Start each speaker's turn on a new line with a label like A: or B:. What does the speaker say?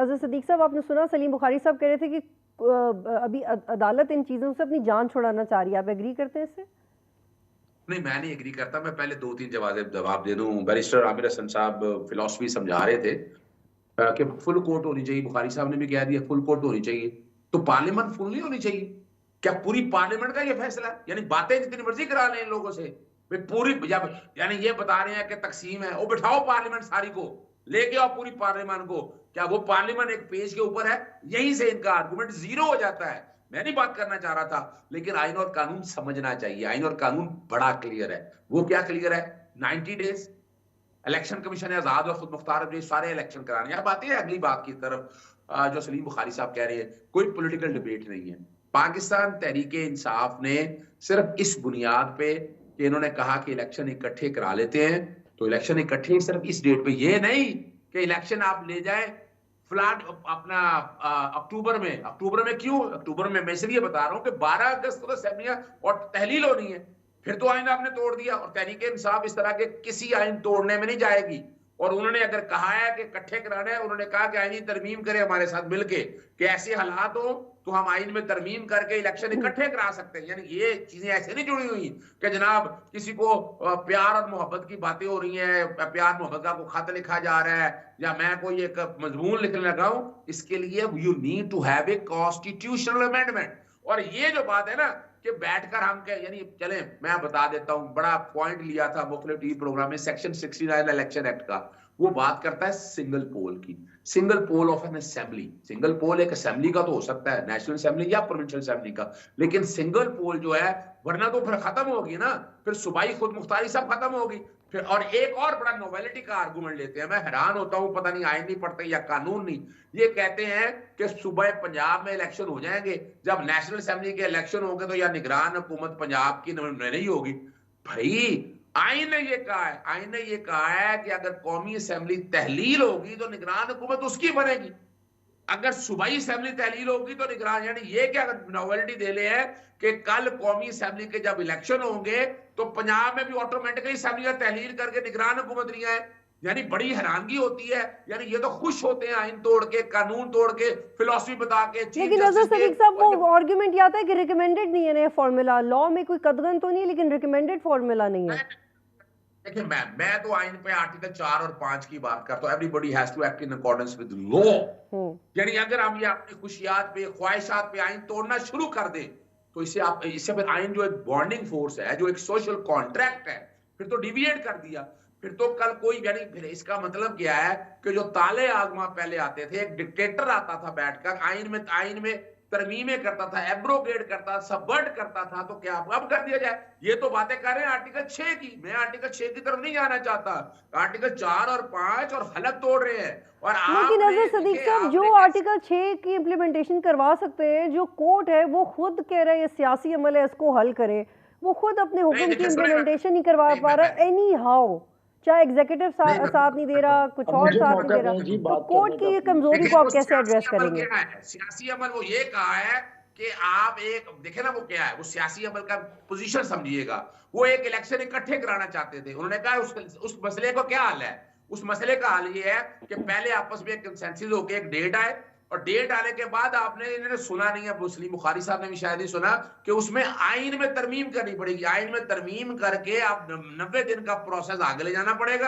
A: अज़र सदीक साहब, आपने सुना सलीम बुखारी साहब कह रहे थे कि अभी अदालत इन चीज़ों से अपनी जान छुड़ाना चाह रही है। आप एग्री करते हैं इससे?
B: नहीं, मैं नहीं एग्री करता। मैं पहले 2-3 जवाब दे दूं। बैरिस्टर आमिर हसन साहब फिलॉसफी समझा रहे थे कि फुल कोर्ट होनी चाहिए। बुखारी साहब ने भी कह दिया फुल कोर्ट होनी चाहिए। तो पार्लियामेंट फुल नहीं होनी चाहिए? क्या पूरी पार्लियामेंट का ये फैसला है? यानी बातें जितनी मर्जी करा लें इन लोगों से, भाई पूरी यानी ये बता रहे हैं कि तकसीम है, वो बिठाओ पार्लियामेंट सारी को, लेके आओ पूरी पार्लियामेंट को। क्या वो पार्लियामेंट एक पेज के ऊपर है? यहीं से इनका आर्गुमेंट जीरो हो जाता है। मैं नहीं बात करना चाह रहा था, लेकिन आइन और कानून समझना चाहिए। आइन और कानून बड़ा क्लियर है। वो क्या क्लियर है? 90 डेज इलेक्शन कमीशन है, आजाद और खुद मुख्तार सारे इलेक्शन कराने। अब आते हैं अगली बात की तरफ, जो सलीम बुखारी साहब कह रहे हैं, कोई पॉलिटिकल डिबेट नहीं है। पाकिस्तान तहरीक इंसाफ ने सिर्फ इस बुनियाद पे कि इन्होंने कहा कि इलेक्शन इकट्ठे करा लेते हैं, तो इलेक्शन इकट्ठे सिर्फ इस डेट पे, ये नहीं कि इलेक्शन आप ले जाए फ्लैट अपना अक्टूबर में क्यों? अक्टूबर में मैं इसलिए बता रहा हूं कि 12 अगस्त को तो असेंबलियां और तहलील होनी है। फिर तो आइन आपने तोड़ दिया, और तहरीक इंसाफ इस तरह के किसी आइन तोड़ने में नहीं जाएगी। और उन्होंने अगर कहा है कि इकट्ठे कराना है, उन्होंने कहा कि आईनी तरमीम करें हमारे साथ मिलके, कि ऐसे हालात हो तो हम आइन में तरमीम करके इलेक्शन इकट्ठे करा सकते हैं। यानी ये चीजें ऐसे नहीं जुड़ी हुई कि जनाब किसी को प्यार और मोहब्बत की बातें हो रही हैं, प्यार मोहब्बत का कोई खत लिखा जा रहा है, या मैं कोई एक मजमून लिखने लगा हूं। इसके लिए you need to have a constitutional amendment. और ये जो बात है ना कि बैठकर हम कह, यानी चले मैं बता देता हूं, बड़ा पॉइंट लिया था मुख्तलिफ टीवी प्रोग्राम में, सेक्शन 69 इलेक्शन एक्ट का। वो बात करता है सिंगल पोल की, single poll of an assembly. Single poll एक असेंबली का तो हो सकता है, नेशनल असेंबली या प्रोविंशियल असेंबली का, लेकिन सिंगल पोल जो है, वरना तो फिर खत्म होगी ना, फिर सूबाई खुद मुख्तारी सब खत्म होगी फिर। और एक और बड़ा नोवेलिटी का आर्गूमेंट लेते हैं, मैं हैरान होता हूं, पता नहीं आइन नहीं पढ़ते या कानून नहीं। ये कहते हैं कि सूबे पंजाब में इलेक्शन हो जाएंगे, जब नेशनल असेंबली के इलेक्शन होंगे तो या निगरान हुकूमत पंजाब की नहीं होगी। भाई आइन ने ये कहा है, आइन ने ये कहा है कि अगर कौमी असेंबली तहलील होगी तो निगरान हुकूमत उसकी बनेगी, अगर सूबाई असेंबली तहलील होगी तो निगरान। यानी ये क्या नॉवेल्टी दे ले है कि कल कौमी असेंबली के जब इलेक्शन होंगे तो पंजाब में भी ऑटोमेटिकली असेंबली तहलील करके निगरान हुकूमत नहीं आए। यानी बड़ी हैरानगी होती है। यानी ये तो खुश होते हैं आइन तोड़ के, कानून तोड़ के, फिलॉसफी बता के।
A: लेकिन नजर सदीक साहब, वो आर्गुमेंट आता है कि रिकमेंडेड नहीं है ना फॉर्मूला, लॉ में कोई कदगन तो नहीं, लेकिन रिकमेंडेड फॉर्मूला नहीं है।
B: देखिए मैं तो आइन पे आर्टिकल 4 और 5 की बात करता हूँ। Everybody has to act in accordance with law. यानी अगर हम ये अपनी खुशियात पे, ख्वाहिशात पे आइन तोड़ना शुरू कर दें, तो इससे फिर आइन जो एक बॉन्डिंग फोर्स है, जो एक सोशल कॉन्ट्रैक्ट है, फिर तो डिविएट कर दिया। फिर तो कल कोई, यानी फिर इसका मतलब क्या है कि जो ताले आजमा पहले आते थे, एक डिक्टेटर आता था बैठकर आइन में तरमीमें करता था, एब्रोगेट करता, सबवर्ट करता था, तो क्या अब कर दिया जाए? ये तो बातें कर रहे हैं आर्टिकल 6 की। मैं आर्टिकल 6 की तरफ नहीं जाना चाहता। आर्टिकल 4 और 5 और हलक तोड़ रहे हैं। और
A: लेकिन नजर सदीक साहब, जो आर्टिकल 6 की इम्प्लीमेंटेशन करवा सकते हैं, जो कोर्ट है वो खुद कह रहा है ये सियासी अमल है, इसको हल करे, वो खुद अपने हुक्म की इम्प्लीमेंटेशन नहीं करवा पा रहा है एनी हाउ। चाहे एग्जीक्यूटिव साथ नहीं दे रहा, कुछ और साथ नहीं दे रहा, तो कोर्ट की कमजोरी को आप कैसे एड्रेस करेंगे?
B: सियासी अमल वो ये कहा है कि आप एक देखे ना, वो क्या है, वो सियासी अमल का पोजीशन समझिएगा। वो एक इलेक्शन इकट्ठे कराना चाहते थे। उन्होंने कहा उस मसले को क्या हल है? उस मसले का हल ये है कि पहले आपस में कंसेंसस होकर एक डेट आए, और डेट आने के बाद आपने, इन्होंने सुना नहीं है, मुस्लिम बुखारी साहब ने भी शायद ही सुना, कि उसमें आइन में तरमीम करनी पड़ेगी। आइन में तरमीम करके आप 90 दिन का प्रोसेस आगे ले जाना पड़ेगा।